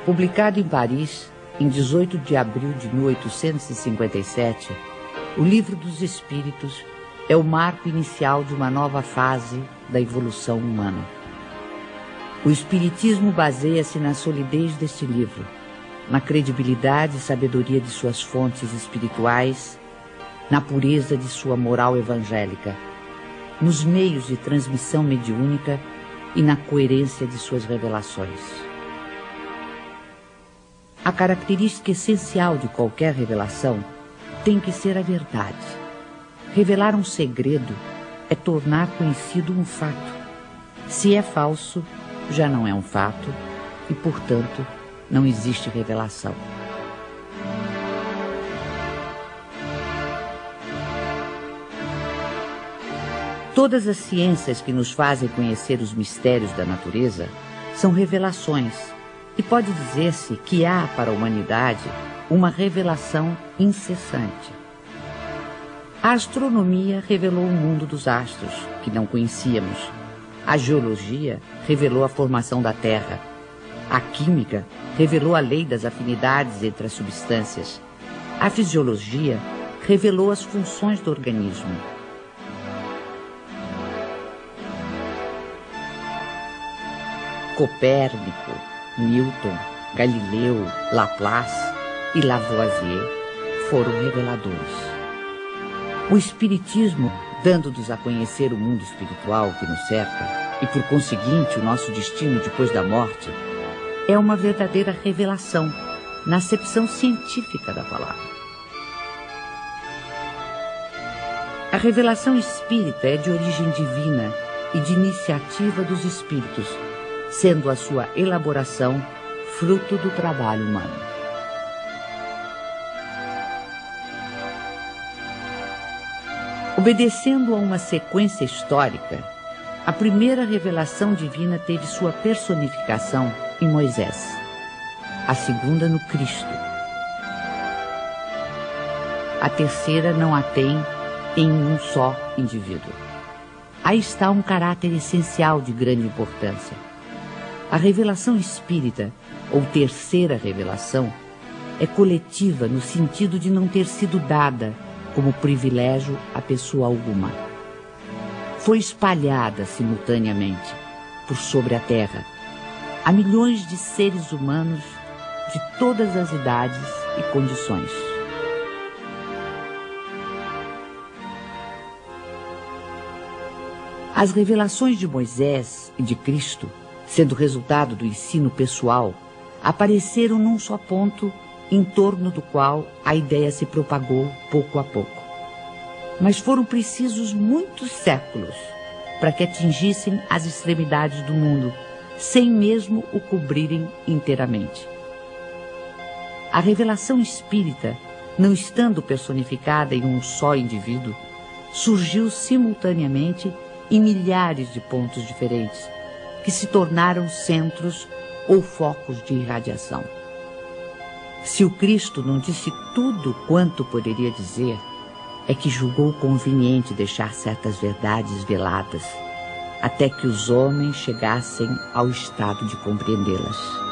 Publicado em Paris, em 18 de abril de 1857, o Livro dos Espíritos é o marco inicial de uma nova fase da evolução humana. O Espiritismo baseia-se na solidez deste livro, na credibilidade e sabedoria de suas fontes espirituais, na pureza de sua moral evangélica, nos meios de transmissão mediúnica e na coerência de suas revelações. A característica essencial de qualquer revelação tem que ser a verdade. Revelar um segredo é tornar conhecido um fato. Se é falso, já não é um fato e, portanto, não existe revelação. Todas as ciências que nos fazem conhecer os mistérios da natureza são revelações, e pode dizer-se que há para a humanidade uma revelação incessante. A astronomia revelou o mundo dos astros, que não conhecíamos. A geologia revelou a formação da Terra. A química revelou a lei das afinidades entre as substâncias. A fisiologia revelou as funções do organismo. Copérnico, Newton, Galileu, Laplace e Lavoisier foram reveladores. O Espiritismo, dando-nos a conhecer o mundo espiritual que nos cerca e, por conseguinte, o nosso destino depois da morte, é uma verdadeira revelação, na acepção científica da palavra. A revelação espírita é de origem divina e de iniciativa dos espíritos, sendo a sua elaboração fruto do trabalho humano. Obedecendo a uma sequência histórica, a primeira revelação divina teve sua personificação em Moisés, a segunda no Cristo. A terceira não a tem em um só indivíduo. Aí está um caráter essencial de grande importância. A revelação espírita, ou terceira revelação, é coletiva no sentido de não ter sido dada como privilégio a pessoa alguma. Foi espalhada simultaneamente por sobre a Terra a milhões de seres humanos de todas as idades e condições. As revelações de Moisés e de Cristo, sendo resultado do ensino pessoal, apareceram num só ponto em torno do qual a ideia se propagou pouco a pouco. Mas foram precisos muitos séculos para que atingissem as extremidades do mundo, sem mesmo o cobrirem inteiramente. A revelação espírita, não estando personificada em um só indivíduo, surgiu simultaneamente em milhares de pontos diferentes, que se tornaram centros ou focos de irradiação. Se o Cristo não disse tudo quanto poderia dizer, é que julgou conveniente deixar certas verdades veladas, até que os homens chegassem ao estado de compreendê-las.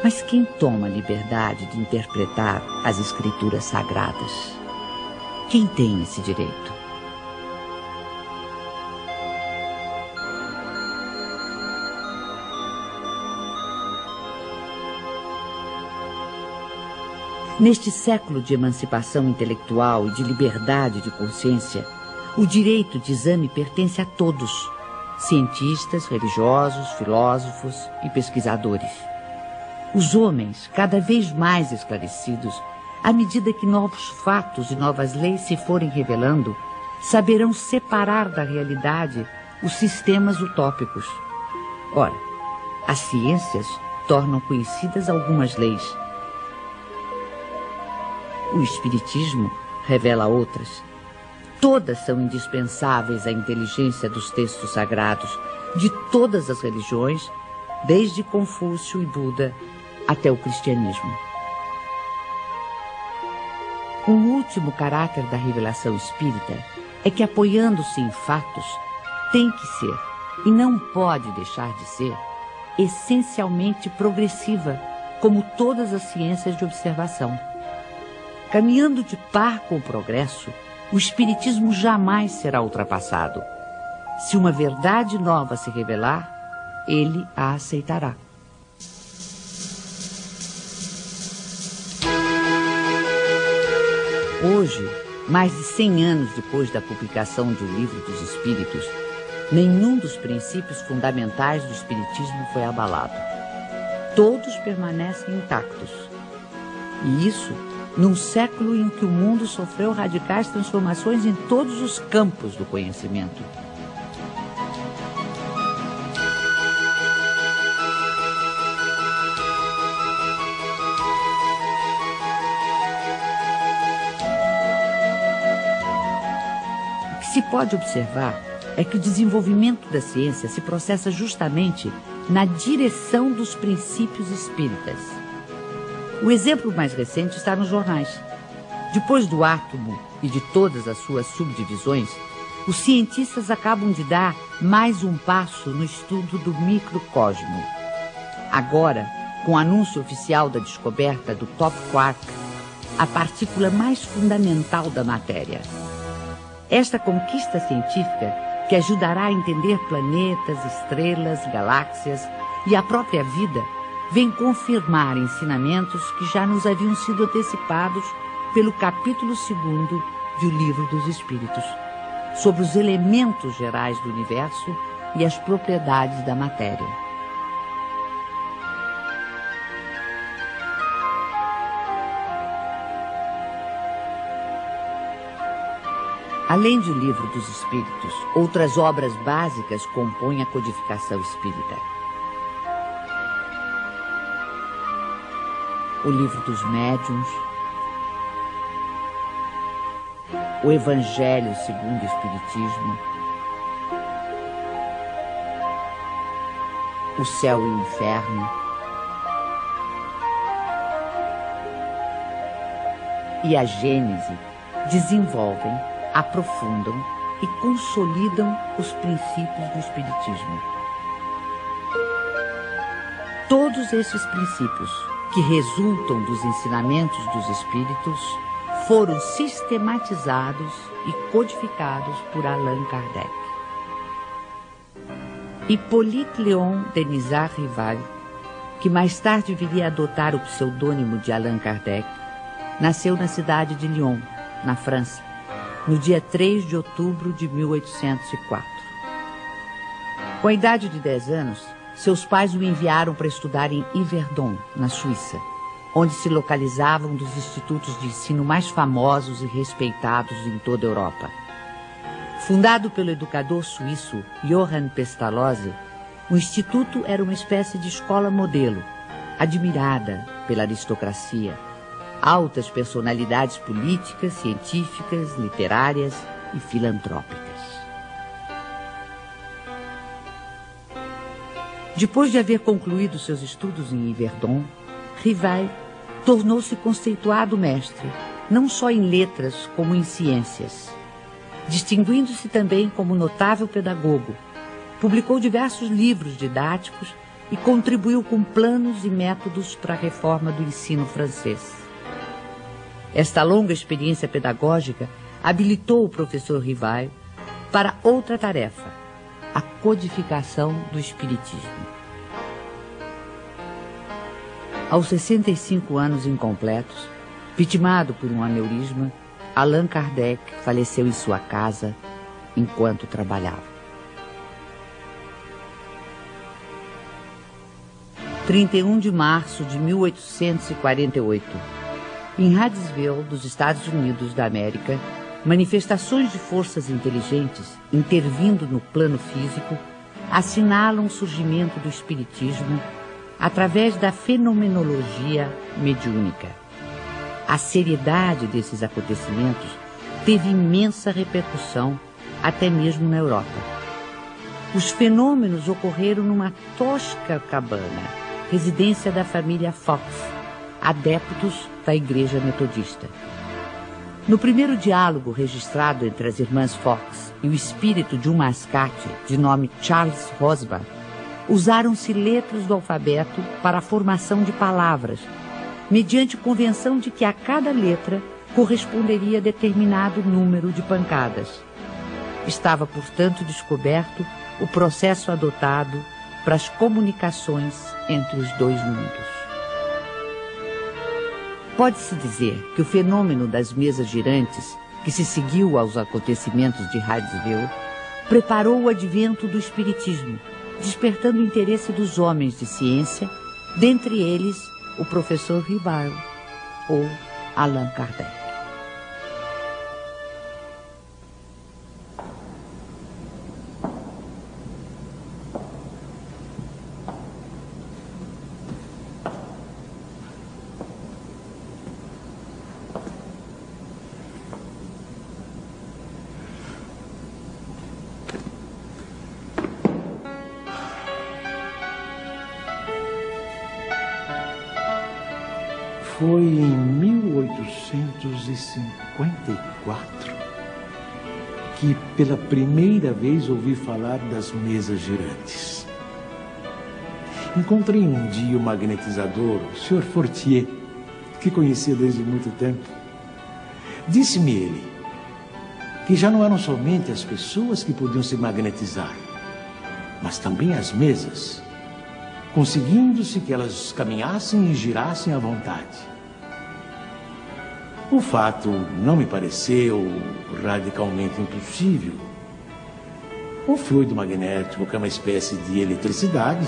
Mas quem toma a liberdade de interpretar as escrituras sagradas? Quem tem esse direito? Neste século de emancipação intelectual e de liberdade de consciência, o direito de exame pertence a todos, cientistas, religiosos, filósofos e pesquisadores. Os homens, cada vez mais esclarecidos, à medida que novos fatos e novas leis se forem revelando, saberão separar da realidade os sistemas utópicos. Ora, as ciências tornam conhecidas algumas leis. O Espiritismo revela outras. Todas são indispensáveis à inteligência dos textos sagrados de todas as religiões, desde Confúcio e Buda até o cristianismo. Um último caráter da revelação espírita é que, apoiando-se em fatos, tem que ser, e não pode deixar de ser, essencialmente progressiva, como todas as ciências de observação. Caminhando de par com o progresso, o Espiritismo jamais será ultrapassado. Se uma verdade nova se revelar, ele a aceitará. Hoje, mais de 100 anos depois da publicação de O Livro dos Espíritos, nenhum dos princípios fundamentais do Espiritismo foi abalado. Todos permanecem intactos. E isso num século em que o mundo sofreu radicais transformações em todos os campos do conhecimento. O que se pode observar é que o desenvolvimento da ciência se processa justamente na direção dos princípios espíritas. O exemplo mais recente está nos jornais. Depois do átomo e de todas as suas subdivisões, os cientistas acabam de dar mais um passo no estudo do microcosmo. Agora, com o anúncio oficial da descoberta do top quark, a partícula mais fundamental da matéria. Esta conquista científica, que ajudará a entender planetas, estrelas, galáxias e a própria vida, vem confirmar ensinamentos que já nos haviam sido antecipados pelo capítulo 2º de O Livro dos Espíritos, sobre os elementos gerais do universo e as propriedades da matéria. Além de O Livro dos Espíritos, outras obras básicas compõem a codificação espírita. O Livro dos Médiuns, o Evangelho segundo o Espiritismo, o Céu e o Inferno e a Gênese desenvolvem, aprofundam e consolidam os princípios do Espiritismo. Todos esses princípios, que resultam dos ensinamentos dos Espíritos, foram sistematizados e codificados por Allan Kardec. Hippolyte Léon Denisard Rival, que mais tarde viria a adotar o pseudônimo de Allan Kardec, nasceu na cidade de Lyon, na França, no dia 3 de outubro de 1804. Com a idade de 10 anos, seus pais o enviaram para estudar em Yverdon, na Suíça, onde se localizavam um dos institutos de ensino mais famosos e respeitados em toda a Europa. Fundado pelo educador suíço Johann Pestalozzi, o instituto era uma espécie de escola modelo, admirada pela aristocracia, altas personalidades políticas, científicas, literárias e filantrópicas. Depois de haver concluído seus estudos em Yverdon, Rival tornou-se conceituado mestre, não só em letras como em ciências. Distinguindo-se também como notável pedagogo, publicou diversos livros didáticos e contribuiu com planos e métodos para a reforma do ensino francês. Esta longa experiência pedagógica habilitou o professor Rival para outra tarefa, a codificação do Espiritismo. Aos 65 anos incompletos, vitimado por um aneurisma, Allan Kardec faleceu em sua casa enquanto trabalhava. 31 de março de 1848. Em Hydesville, dos Estados Unidos da América, manifestações de forças inteligentes intervindo no plano físico assinalam o surgimento do espiritismo através da fenomenologia mediúnica. A seriedade desses acontecimentos teve imensa repercussão até mesmo na Europa. Os fenômenos ocorreram numa tosca cabana, residência da família Fox, adeptos da Igreja Metodista. No primeiro diálogo registrado entre as irmãs Fox e o espírito de um mascate de nome Charles Rosbach, usaram-se letras do alfabeto para a formação de palavras, mediante convenção de que a cada letra corresponderia a determinado número de pancadas. Estava, portanto, descoberto o processo adotado para as comunicações entre os dois mundos. Pode-se dizer que o fenômeno das mesas girantes, que se seguiu aos acontecimentos de Hydesville, preparou o advento do espiritismo, despertando o interesse dos homens de ciência, dentre eles o professor Ribard ou Allan Kardec. Foi em 1854 que pela primeira vez ouvi falar das mesas girantes. Encontrei um dia o magnetizador, o Sr. Fortier, que conhecia desde muito tempo. Disse-me ele que já não eram somente as pessoas que podiam se magnetizar, mas também as mesas, conseguindo-se que elas caminhassem e girassem à vontade. O fato não me pareceu radicalmente impossível. O fluido magnético, que é uma espécie de eletricidade,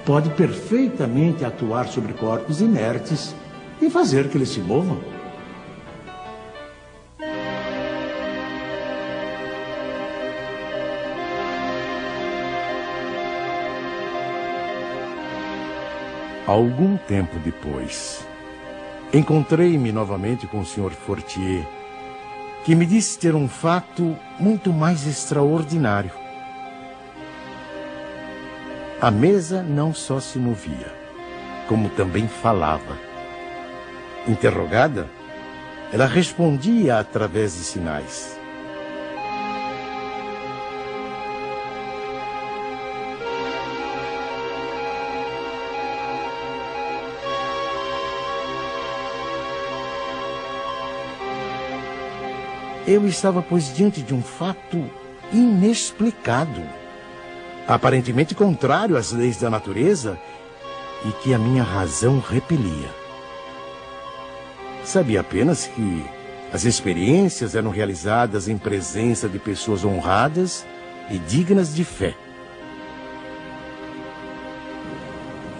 pode perfeitamente atuar sobre corpos inertes e fazer que eles se movam. Algum tempo depois, encontrei-me novamente com o Sr. Fortier, que me disse ter um fato muito mais extraordinário. A mesa não só se movia, como também falava. Interrogada, ela respondia através de sinais. Eu estava, pois, diante de um fato inexplicado, aparentemente contrário às leis da natureza e que a minha razão repelia. Sabia apenas que as experiências eram realizadas em presença de pessoas honradas e dignas de fé.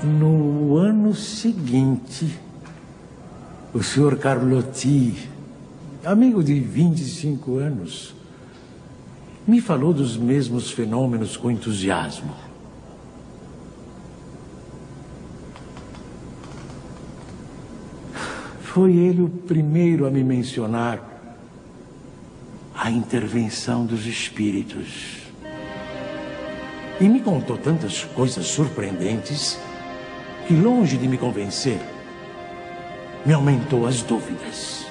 No ano seguinte, o Sr. Carlotti, amigo de 25 anos, me falou dos mesmos fenômenos com entusiasmo. Foi ele o primeiro a me mencionar a intervenção dos espíritos. E me contou tantas coisas surpreendentes que, longe de me convencer, me aumentou as dúvidas.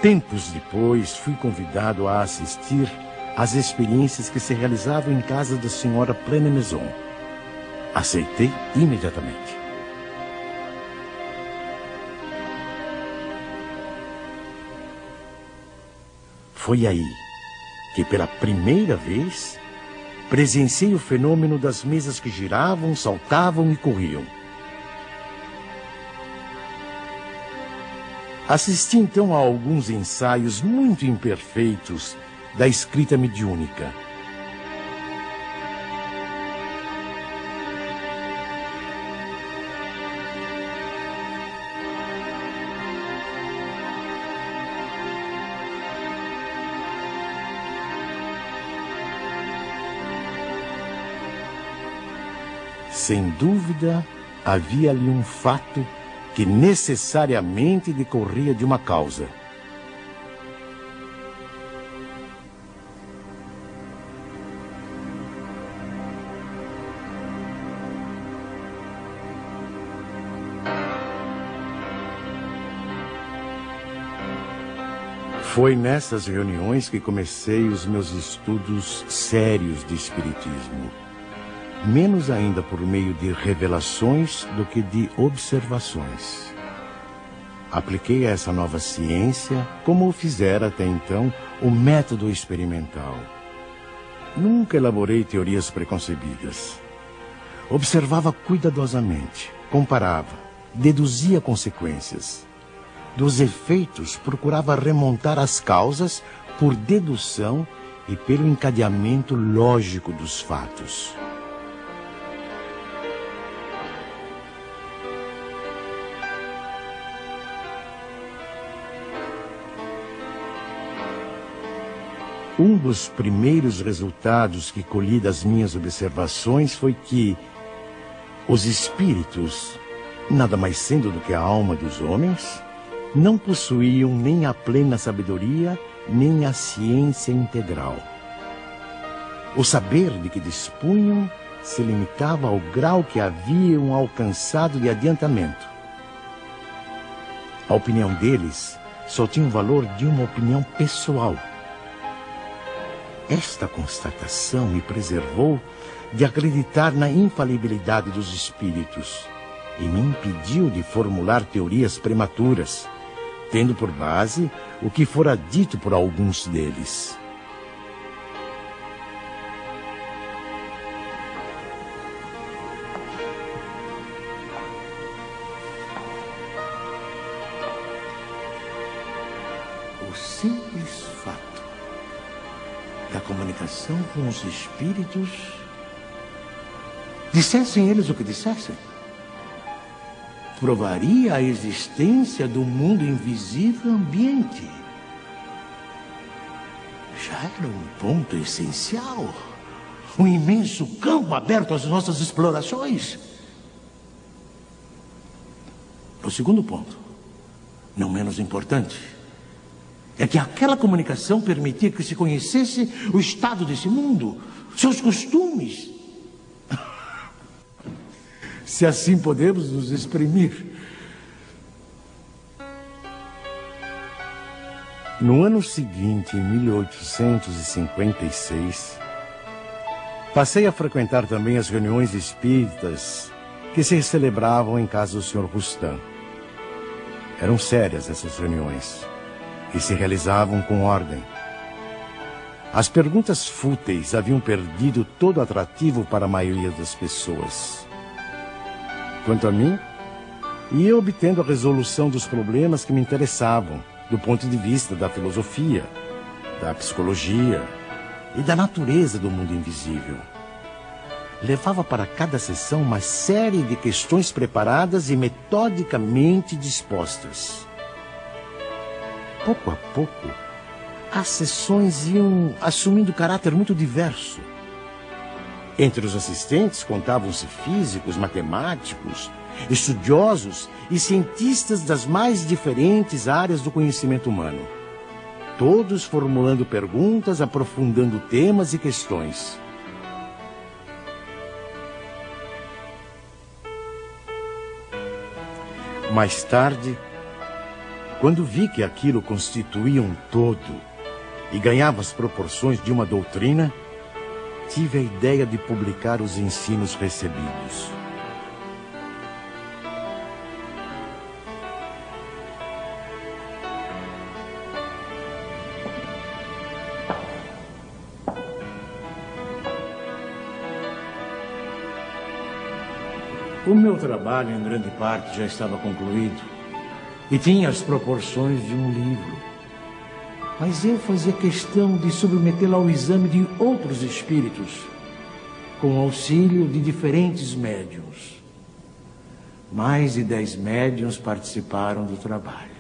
Tempos depois, fui convidado a assistir às experiências que se realizavam em casa da senhora Pleine-Maison. Aceitei imediatamente. Foi aí que, pela primeira vez, presenciei o fenômeno das mesas que giravam, saltavam e corriam. Assisti então a alguns ensaios muito imperfeitos da escrita mediúnica. sem dúvida, havia ali um fato que necessariamente decorria de uma causa. Foi nessas reuniões que comecei os meus estudos sérios de espiritismo. Menos ainda por meio de revelações do que de observações. Apliquei a essa nova ciência, como o fizera até então, o método experimental. Nunca elaborei teorias preconcebidas. Observava cuidadosamente, comparava, deduzia consequências. Dos efeitos, procurava remontar as causas por dedução e pelo encadeamento lógico dos fatos. Um dos primeiros resultados que colhi das minhas observações foi que os espíritos, nada mais sendo do que a alma dos homens, não possuíam nem a plena sabedoria, nem a ciência integral. O saber de que dispunham se limitava ao grau que haviam alcançado de adiantamento. A opinião deles só tinha o valor de uma opinião pessoal. Esta constatação me preservou de acreditar na infalibilidade dos espíritos e me impediu de formular teorias prematuras, tendo por base o que fora dito por alguns deles. O simples fato da comunicação com os espíritos, dissessem eles o que dissessem, provaria a existência do mundo invisível ambiente. Já era um ponto essencial, um imenso campo aberto às nossas explorações. O segundo ponto, não menos importante, é que aquela comunicação permitia que se conhecesse o estado desse mundo, seus costumes. Se assim podemos nos exprimir. No ano seguinte, em 1856, passei a frequentar também as reuniões espíritas que se celebravam em casa do Sr. Rustam. Eram sérias essas reuniões e se realizavam com ordem. As perguntas fúteis haviam perdido todo atrativo para a maioria das pessoas. Quanto a mim, ia obtendo a resolução dos problemas que me interessavam, do ponto de vista da filosofia, da psicologia e da natureza do mundo invisível. Levava para cada sessão uma série de questões preparadas e metodicamente dispostas. Pouco a pouco, as sessões iam assumindo caráter muito diverso. Entre os assistentes contavam-se físicos, matemáticos, estudiosos e cientistas das mais diferentes áreas do conhecimento humano. Todos formulando perguntas, aprofundando temas e questões. Mais tarde, quando vi que aquilo constituía um todo e ganhava as proporções de uma doutrina, tive a ideia de publicar os ensinos recebidos. O meu trabalho, em grande parte, já estava concluído e tinha as proporções de um livro. Mas eu fazia questão de submetê-lo ao exame de outros espíritos, com auxílio de diferentes médiuns. Mais de 10 médiuns participaram do trabalho.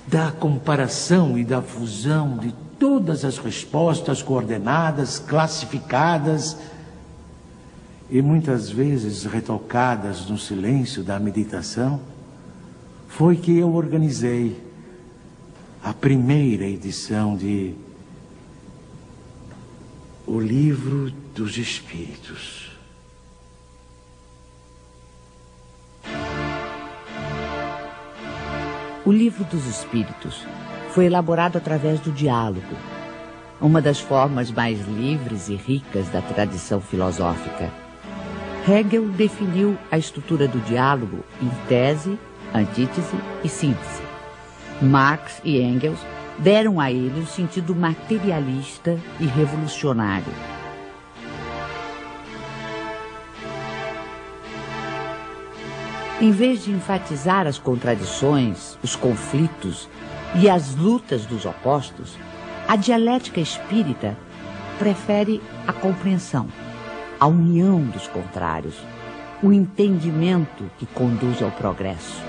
Da comparação e da fusão de todas as respostas coordenadas, classificadas, e muitas vezes retocadas no silêncio da meditação, foi que eu organizei a primeira edição de O Livro dos Espíritos. O Livro dos Espíritos foi elaborado através do diálogo, uma das formas mais livres e ricas da tradição filosófica. Hegel definiu a estrutura do diálogo em tese, antítese e síntese. Marx e Engels deram a ele um sentido materialista e revolucionário. Em vez de enfatizar as contradições, os conflitos e as lutas dos opostos, a dialética espírita prefere a compreensão, a união dos contrários, o entendimento que conduz ao progresso.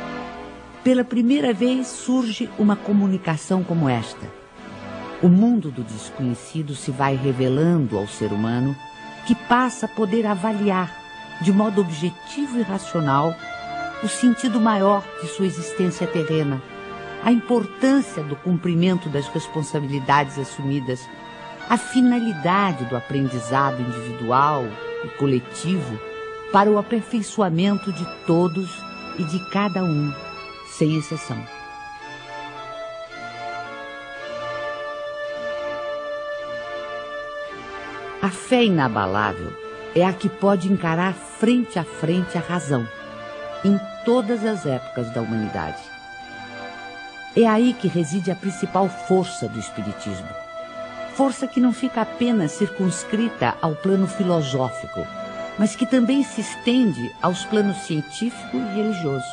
Pela primeira vez surge uma comunicação como esta. O mundo do desconhecido se vai revelando ao ser humano, que passa a poder avaliar, de modo objetivo e racional, o sentido maior de sua existência terrena, a importância do cumprimento das responsabilidades assumidas, a finalidade do aprendizado individual e coletivo para o aperfeiçoamento de todos e de cada um, sem exceção. A fé inabalável é a que pode encarar frente a frente a razão, em todas as épocas da humanidade. É aí que reside a principal força do Espiritismo. Força que não fica apenas circunscrita ao plano filosófico, mas que também se estende aos planos científico e religioso.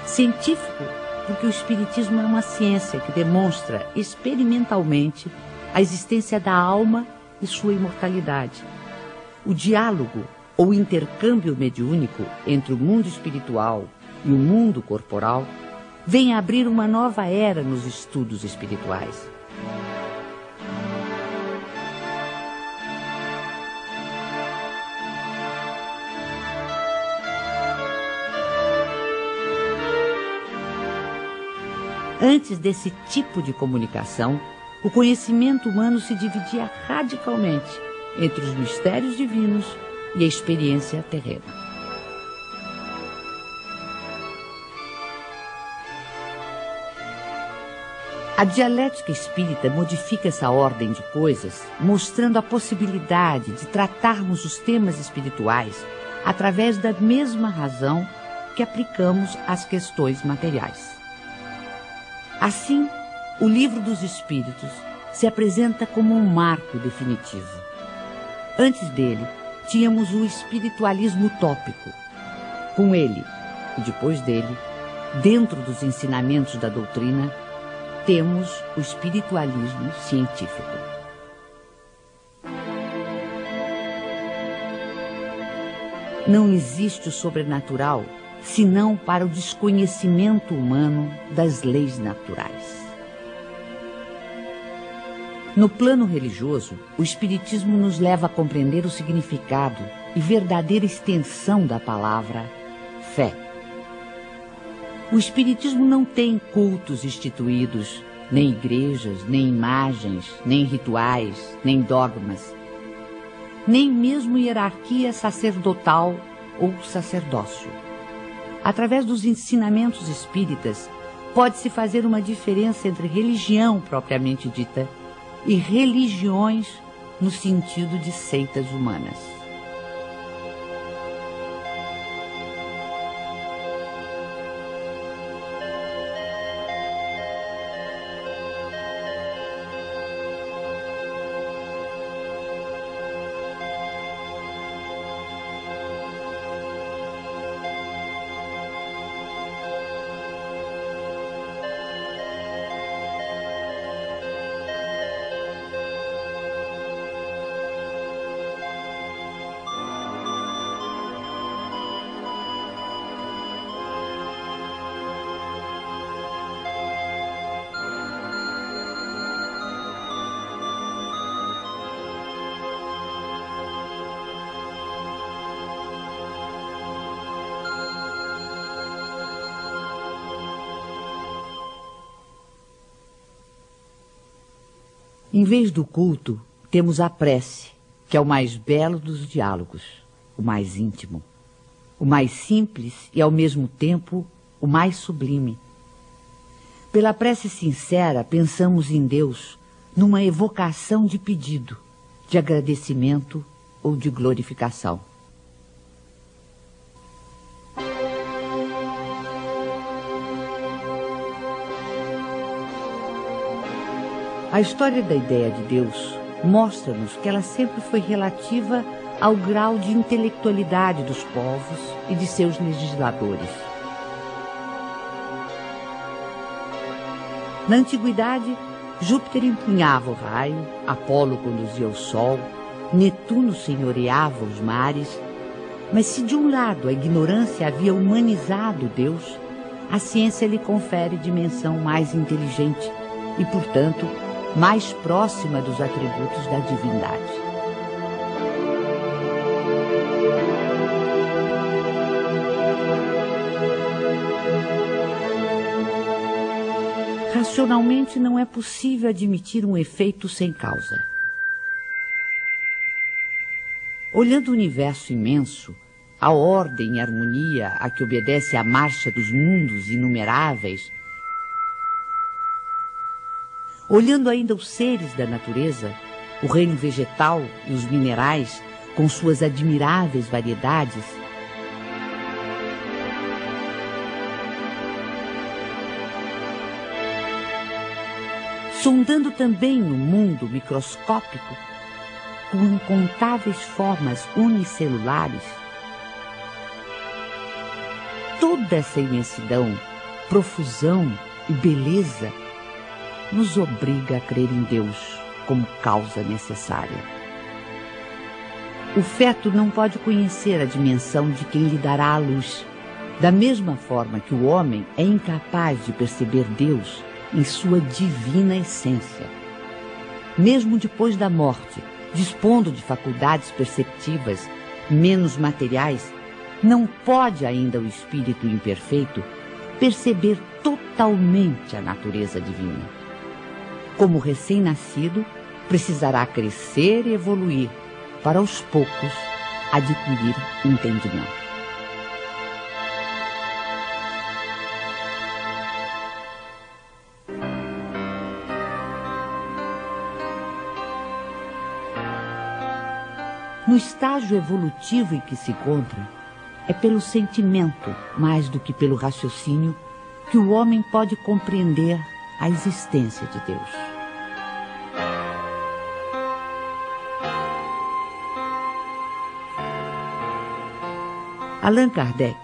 Científico, porque o Espiritismo é uma ciência que demonstra experimentalmente a existência da alma e sua imortalidade. O diálogo ou intercâmbio mediúnico entre o mundo espiritual e o mundo corporal vem abrir uma nova era nos estudos espirituais. Antes desse tipo de comunicação, o conhecimento humano se dividia radicalmente entre os mistérios divinos e a experiência terrena. A dialética espírita modifica essa ordem de coisas, mostrando a possibilidade de tratarmos os temas espirituais através da mesma razão que aplicamos às questões materiais. Assim, o Livro dos Espíritos se apresenta como um marco definitivo. Antes dele, tínhamos o espiritualismo utópico. Com ele, e depois dele, dentro dos ensinamentos da doutrina, temos o espiritualismo científico. Não existe o sobrenatural senão para o desconhecimento humano das leis naturais. No plano religioso, o Espiritismo nos leva a compreender o significado e verdadeira extensão da palavra fé. O Espiritismo não tem cultos instituídos, nem igrejas, nem imagens, nem rituais, nem dogmas, nem mesmo hierarquia sacerdotal ou sacerdócio. Através dos ensinamentos espíritas, pode-se fazer uma diferença entre religião propriamente dita e religiões no sentido de seitas humanas. Em vez do culto, temos a prece, que é o mais belo dos diálogos, o mais íntimo, o mais simples e, ao mesmo tempo, o mais sublime. Pela prece sincera, pensamos em Deus numa evocação de pedido, de agradecimento ou de glorificação. A história da ideia de Deus mostra-nos que ela sempre foi relativa ao grau de intelectualidade dos povos e de seus legisladores. Na antiguidade, Júpiter empunhava o raio, Apolo conduzia o sol, Netuno senhoreava os mares. Mas se de um lado a ignorância havia humanizado Deus, a ciência lhe confere dimensão mais inteligente e, portanto, mais próxima dos atributos da divindade. Racionalmente não é possível admitir um efeito sem causa. Olhando o universo imenso, a ordem e harmonia a que obedece a marcha dos mundos inumeráveis, olhando ainda os seres da natureza, o reino vegetal e os minerais, com suas admiráveis variedades, sondando também o mundo microscópico, com incontáveis formas unicelulares, toda essa imensidão, profusão e beleza nos obriga a crer em Deus como causa necessária. O feto não pode conhecer a dimensão de quem lhe dará a luz, da mesma forma que o homem é incapaz de perceber Deus em sua divina essência. Mesmo depois da morte, dispondo de faculdades perceptivas menos materiais, não pode ainda o espírito imperfeito perceber totalmente a natureza divina. Como recém-nascido, precisará crescer e evoluir para, aos poucos, adquirir entendimento. No estágio evolutivo em que se encontra, é pelo sentimento, mais do que pelo raciocínio, que o homem pode compreender a existência de Deus. Allan Kardec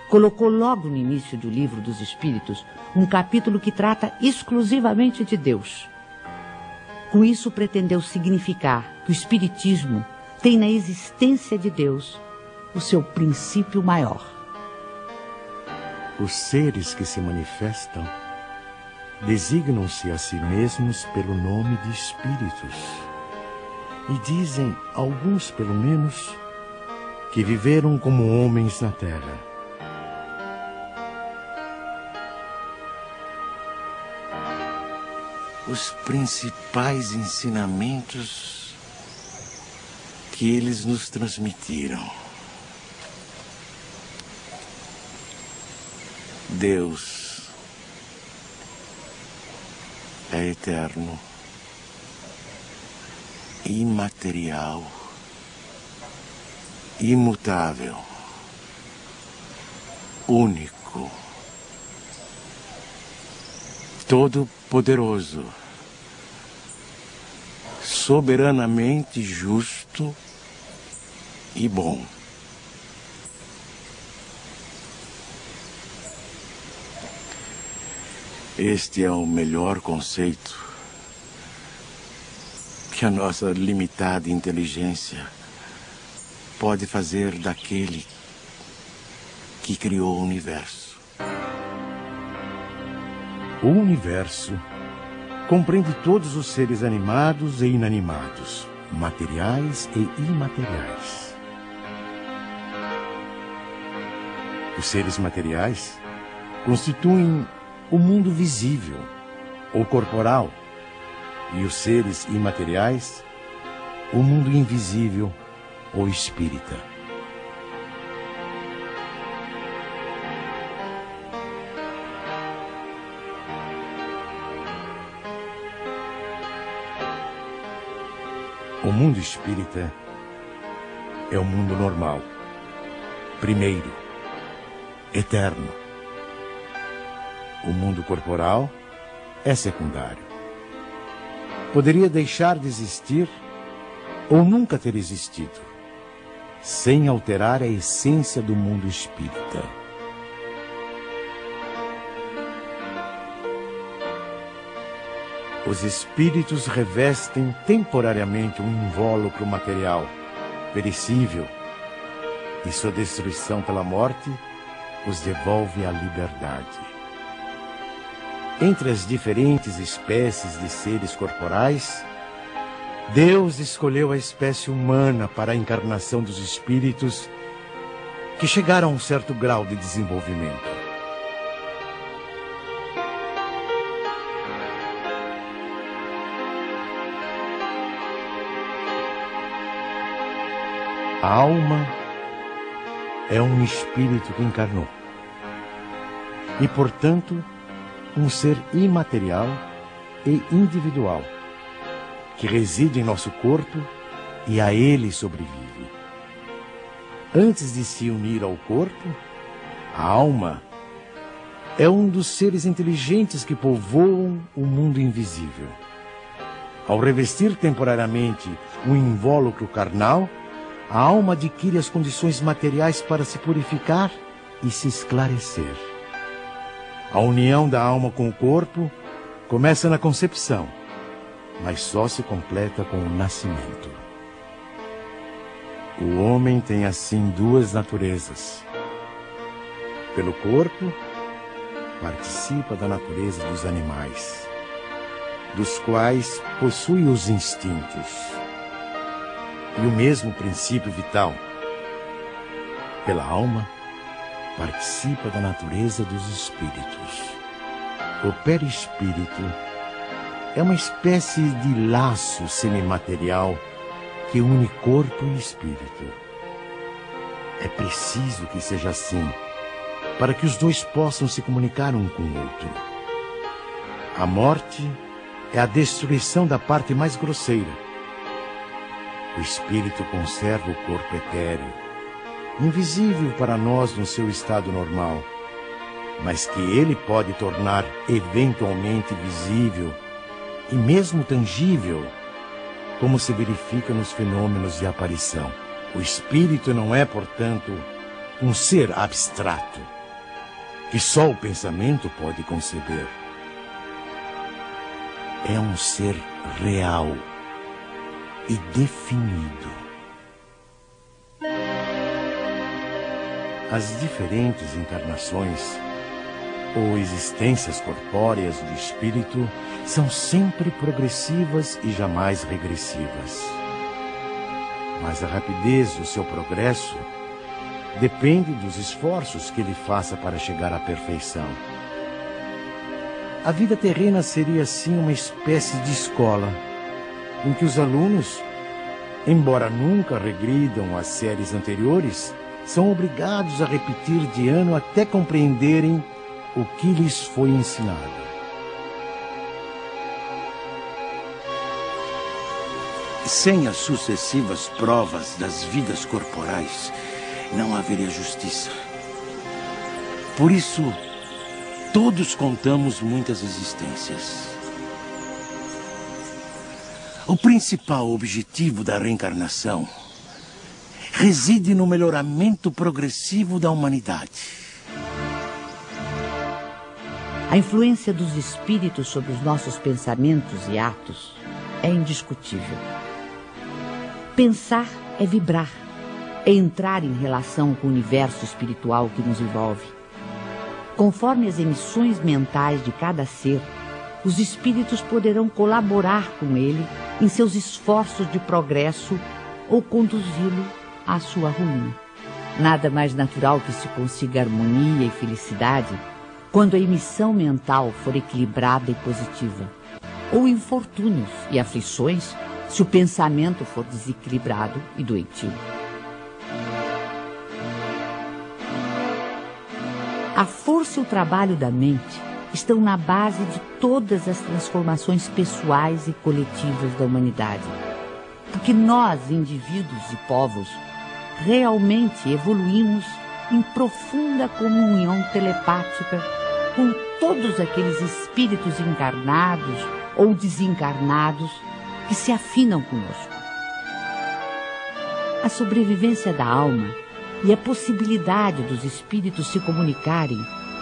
colocou logo no início do Livro dos Espíritos um capítulo que trata exclusivamente de Deus. Com isso pretendeu significar que o Espiritismo tem na existência de Deus o seu princípio maior. Os seres que se manifestam designam-se a si mesmos pelo nome de espíritos e dizem, alguns pelo menos, que viveram como homens na terra. Os principais ensinamentos que eles nos transmitiram. Deus é eterno, imaterial, imutável, único, todo-poderoso, soberanamente justo e bom. Este é o melhor conceito que a nossa limitada inteligência pode fazer daquele que criou o universo. O universo compreende todos os seres animados e inanimados, materiais e imateriais. Os seres materiais constituem o mundo visível ou corporal, e os seres imateriais, o mundo invisível ou espírita. O mundo espírita é o mundo normal, primeiro, eterno. O mundo corporal é secundário. Poderia deixar de existir ou nunca ter existido, sem alterar a essência do mundo espírita. Os espíritos revestem temporariamente um invólucro material, perecível, e sua destruição pela morte os devolve à liberdade. Entre as diferentes espécies de seres corporais, Deus escolheu a espécie humana para a encarnação dos espíritos que chegaram a um certo grau de desenvolvimento. A alma é um espírito que encarnou e, portanto, um ser imaterial e individual que reside em nosso corpo e a ele sobrevive. Antes de se unir ao corpo, a alma é um dos seres inteligentes que povoam o mundo invisível. Ao revestir temporariamente um invólucro carnal, a alma adquire as condições materiais para se purificar e se esclarecer. A união da alma com o corpo começa na concepção, mas só se completa com o nascimento. O homem tem assim duas naturezas. Pelo corpo, participa da natureza dos animais, dos quais possui os instintos e o mesmo princípio vital. Pela alma, participa da natureza dos espíritos. O perispírito é uma espécie de laço semimaterial que une corpo e espírito. É preciso que seja assim, para que os dois possam se comunicar um com o outro. A morte é a destruição da parte mais grosseira. O espírito conserva o corpo etéreo, invisível para nós no seu estado normal, mas que ele pode tornar eventualmente visível e mesmo tangível, como se verifica nos fenômenos de aparição. O espírito não é, portanto, um ser abstrato, que só o pensamento pode conceber. É um ser real e definido. As diferentes encarnações ou existências corpóreas do espírito são sempre progressivas e jamais regressivas. Mas a rapidez do seu progresso depende dos esforços que ele faça para chegar à perfeição. A vida terrena seria assim uma espécie de escola, em que os alunos, embora nunca regridam às séries anteriores, são obrigados a repetir de ano até compreenderem o que lhes foi ensinado. Sem as sucessivas provas das vidas corporais, não haveria justiça. Por isso, todos contamos muitas existências. O principal objetivo da reencarnação reside no melhoramento progressivo da humanidade. A influência dos espíritos sobre os nossos pensamentos e atos é indiscutível. Pensar é vibrar, é entrar em relação com o universo espiritual que nos envolve. Conforme as emissões mentais de cada ser, os espíritos poderão colaborar com ele em seus esforços de progresso ou conduzi-lo à sua ruína. Nada mais natural que se consiga harmonia e felicidade quando a emissão mental for equilibrada e positiva. ou infortúnios e aflições se o pensamento for desequilibrado e doentio. A força e o trabalho da mente estão na base de todas as transformações pessoais e coletivas da humanidade. Porque nós, indivíduos e povos, realmente evoluímos em profunda comunhão telepática com todos aqueles espíritos encarnados ou desencarnados que se afinam conosco. A sobrevivência da alma e a possibilidade dos espíritos se comunicarem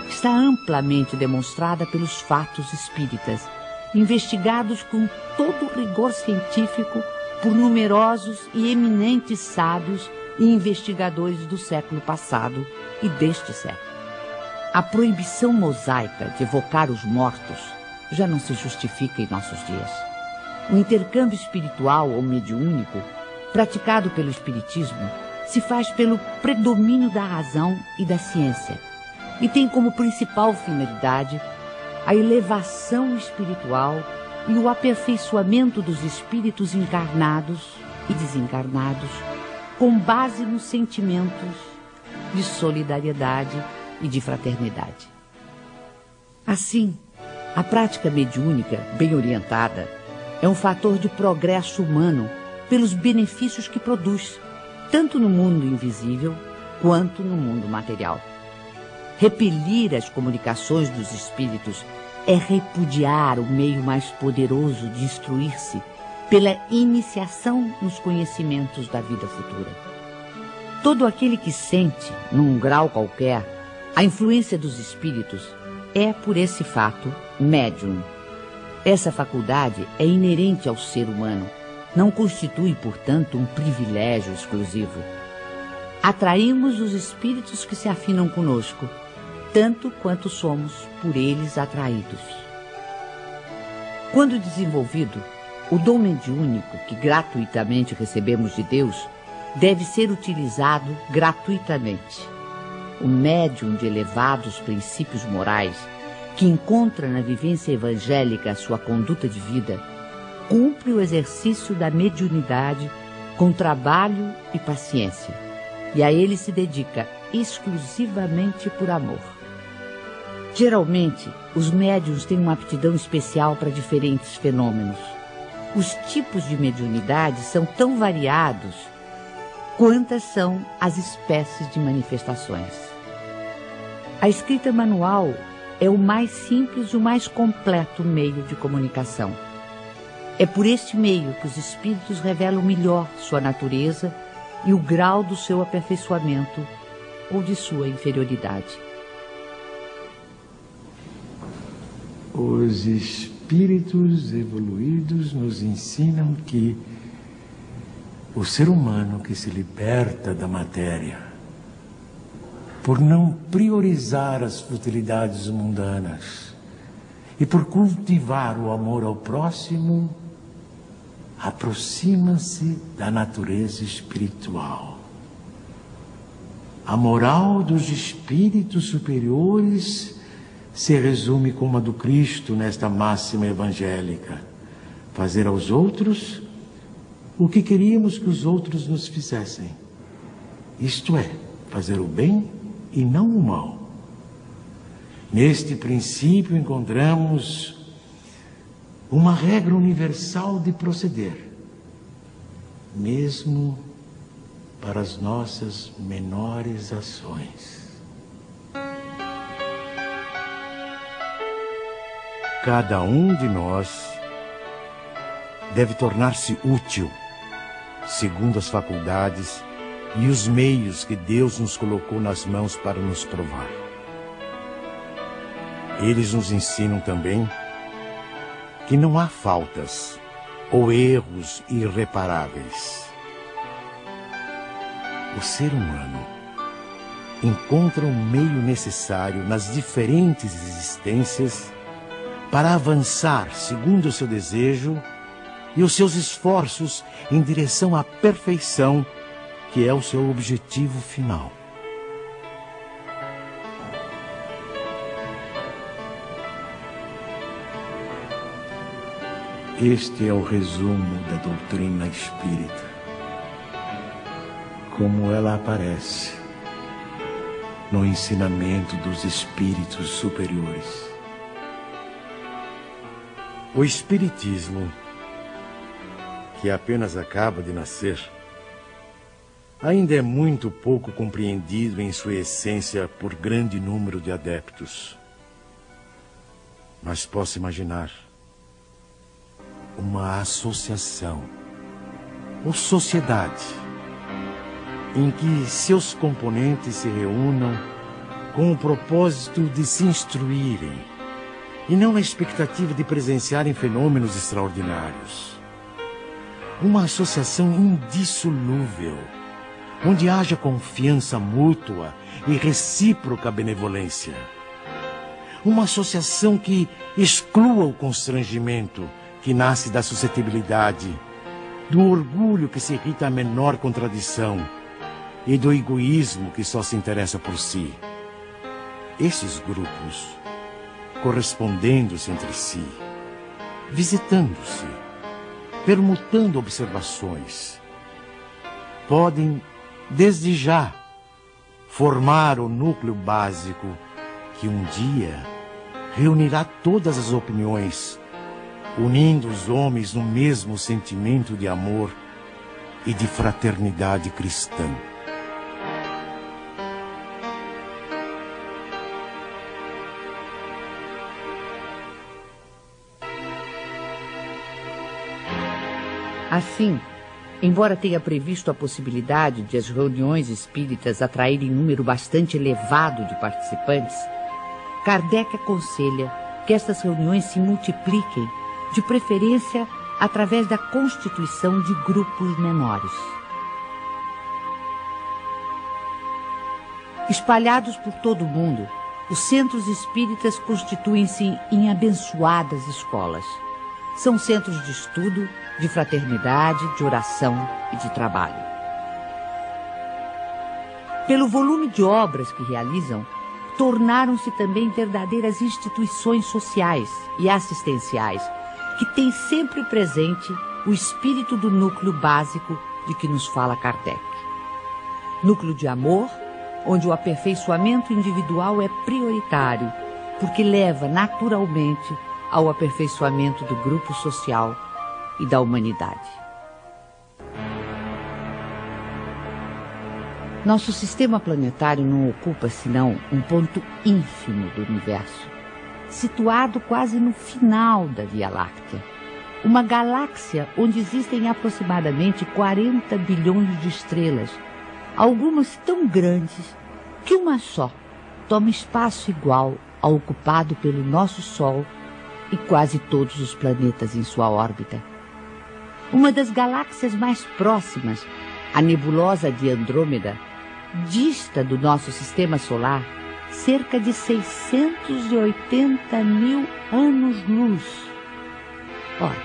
está amplamente demonstrada pelos fatos espíritas, investigados com todo o rigor científico por numerosos e eminentes sábios e investigadores do século passado e deste século. A proibição mosaica de evocar os mortos já não se justifica em nossos dias. O intercâmbio espiritual ou mediúnico, praticado pelo espiritismo, se faz pelo predomínio da razão e da ciência e tem como principal finalidade a elevação espiritual e o aperfeiçoamento dos espíritos encarnados e desencarnados com base nos sentimentos de solidariedade e de fraternidade. Assim, a prática mediúnica, bem orientada, é um fator de progresso humano pelos benefícios que produz, tanto no mundo invisível quanto no mundo material. Repelir as comunicações dos espíritos é repudiar o meio mais poderoso de instruir-se pela iniciação nos conhecimentos da vida futura. Todo aquele que sente, num grau qualquer, a influência dos espíritos é, por esse fato, médium. Essa faculdade é inerente ao ser humano, não constitui, portanto, um privilégio exclusivo. Atraímos os espíritos que se afinam conosco, tanto quanto somos por eles atraídos. Quando desenvolvido, o dom mediúnico que gratuitamente recebemos de Deus deve ser utilizado gratuitamente. O médium de elevados princípios morais, que encontra na vivência evangélica a sua conduta de vida, cumpre o exercício da mediunidade com trabalho e paciência, e a ele se dedica exclusivamente por amor. Geralmente, os médiuns têm uma aptidão especial para diferentes fenômenos. Os tipos de mediunidade são tão variados quantas são as espécies de manifestações. A escrita manual é o mais simples e o mais completo meio de comunicação. É por este meio que os espíritos revelam melhor sua natureza e o grau do seu aperfeiçoamento ou de sua inferioridade. Os espíritos evoluídos nos ensinam que o ser humano que se liberta da matéria, por não priorizar as futilidades mundanas e por cultivar o amor ao próximo, aproxima-se da natureza espiritual. A moral dos espíritos superiores se resume como a do Cristo nesta máxima evangélica: fazer aos outros o que queríamos que os outros nos fizessem. Isto é, fazer o bem e não o mal. Neste princípio encontramos uma regra universal de proceder, mesmo para as nossas menores ações. Cada um de nós deve tornar-se útil, segundo as faculdades e os meios que Deus nos colocou nas mãos para nos provar. Eles nos ensinam também que não há faltas ou erros irreparáveis. O ser humano encontra o meio necessário nas diferentes existências para avançar segundo o seu desejo e os seus esforços em direção à perfeição, que é o seu objetivo final. Este é o resumo da doutrina espírita, como ela aparece no ensinamento dos espíritos superiores. O espiritismo, que apenas acaba de nascer, ainda é muito pouco compreendido em sua essência por grande número de adeptos. Mas posso imaginar uma associação ou sociedade em que seus componentes se reúnam com o propósito de se instruírem e não na expectativa de presenciarem fenômenos extraordinários. Uma associação indissolúvel, onde haja confiança mútua e recíproca benevolência. Uma associação que exclua o constrangimento que nasce da suscetibilidade, do orgulho que se irrita à menor contradição e do egoísmo que só se interessa por si. Esses grupos, correspondendo-se entre si, visitando-se, permutando observações, podem, desde já, formar o núcleo básico que um dia reunirá todas as opiniões, unindo os homens no mesmo sentimento de amor e de fraternidade cristã. Assim, embora tenha previsto a possibilidade de as reuniões espíritas atraírem número bastante elevado de participantes, Kardec aconselha que estas reuniões se multipliquem, de preferência através da constituição de grupos menores. Espalhados por todo o mundo, os centros espíritas constituem-se em abençoadas escolas. São centros de estudo, de fraternidade, de oração e de trabalho. Pelo volume de obras que realizam, tornaram-se também verdadeiras instituições sociais e assistenciais, que têm sempre presente o espírito do núcleo básico de que nos fala Kardec. Núcleo de amor, onde o aperfeiçoamento individual é prioritário, porque leva naturalmente ao aperfeiçoamento do grupo social e da humanidade. Nosso sistema planetário não ocupa senão um ponto ínfimo do universo, situado quase no final da Via Láctea, uma galáxia onde existem aproximadamente 40 bilhões de estrelas, algumas tão grandes que uma só toma espaço igual ao ocupado pelo nosso Sol e quase todos os planetas em sua órbita. Uma das galáxias mais próximas, a nebulosa de Andrômeda, dista do nosso sistema solar cerca de 680 mil anos-luz. Ora,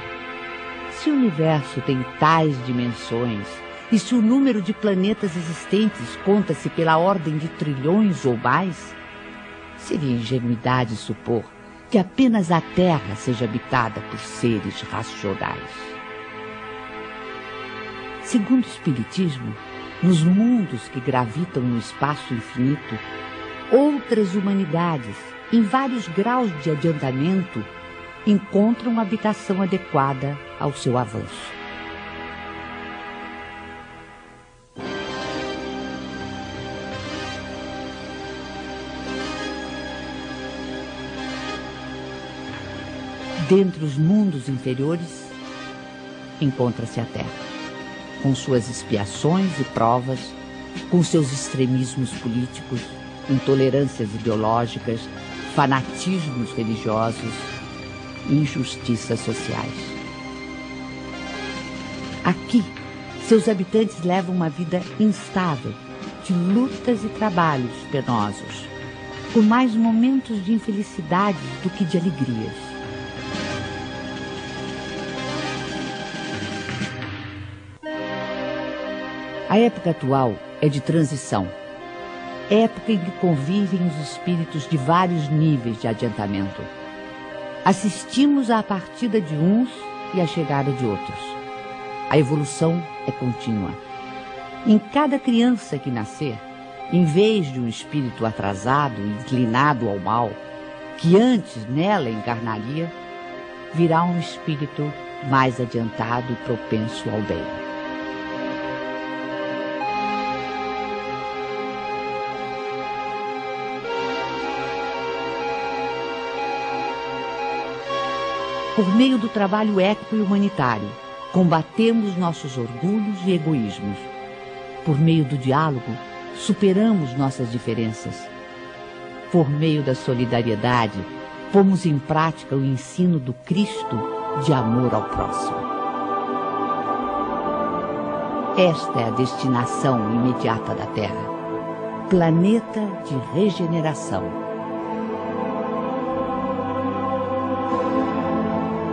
se o universo tem tais dimensões e se o número de planetas existentes conta-se pela ordem de trilhões ou mais, seria ingenuidade supor que apenas a Terra seja habitada por seres racionais. Segundo o Espiritismo, nos mundos que gravitam no espaço infinito, outras humanidades, em vários graus de adiantamento, encontram habitação adequada ao seu avanço. Dentre os mundos inferiores, encontra-se a Terra, com suas expiações e provas, com seus extremismos políticos, intolerâncias ideológicas, fanatismos religiosos e injustiças sociais. Aqui, seus habitantes levam uma vida instável, de lutas e trabalhos penosos, com mais momentos de infelicidade do que de alegrias. A época atual é de transição, época em que convivem os espíritos de vários níveis de adiantamento. Assistimos à partida de uns e a chegada de outros. A evolução é contínua. Em cada criança que nascer, em vez de um espírito atrasado e inclinado ao mal, que antes nela encarnaria, virá um espírito mais adiantado e propenso ao bem. Por meio do trabalho ético e humanitário, combatemos nossos orgulhos e egoísmos. Por meio do diálogo, superamos nossas diferenças. Por meio da solidariedade, pomos em prática o ensino do Cristo de amor ao próximo. Esta é a destinação imediata da Terra, planeta de regeneração.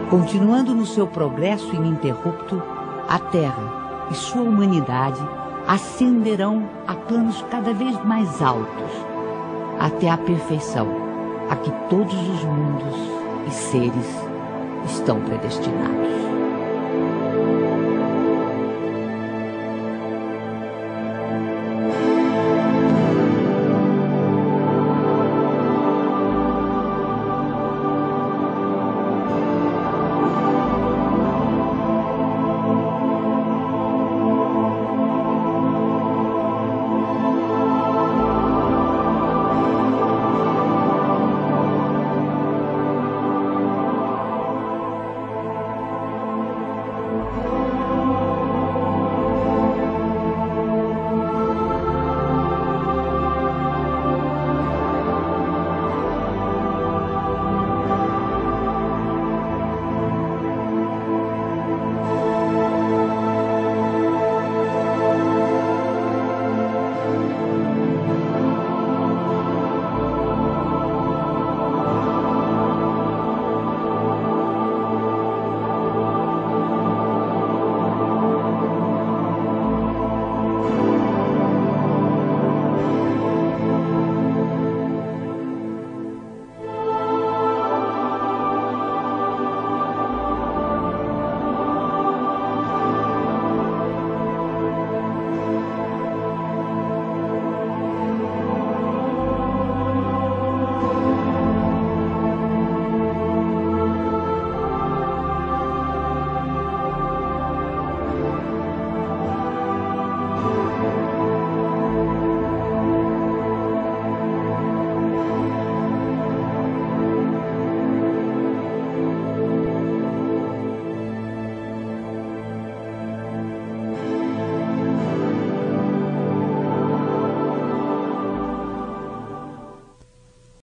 Continuando no seu progresso ininterrupto, a Terra e sua humanidade ascenderão a planos cada vez mais altos, até a perfeição a que todos os mundos e seres estão predestinados.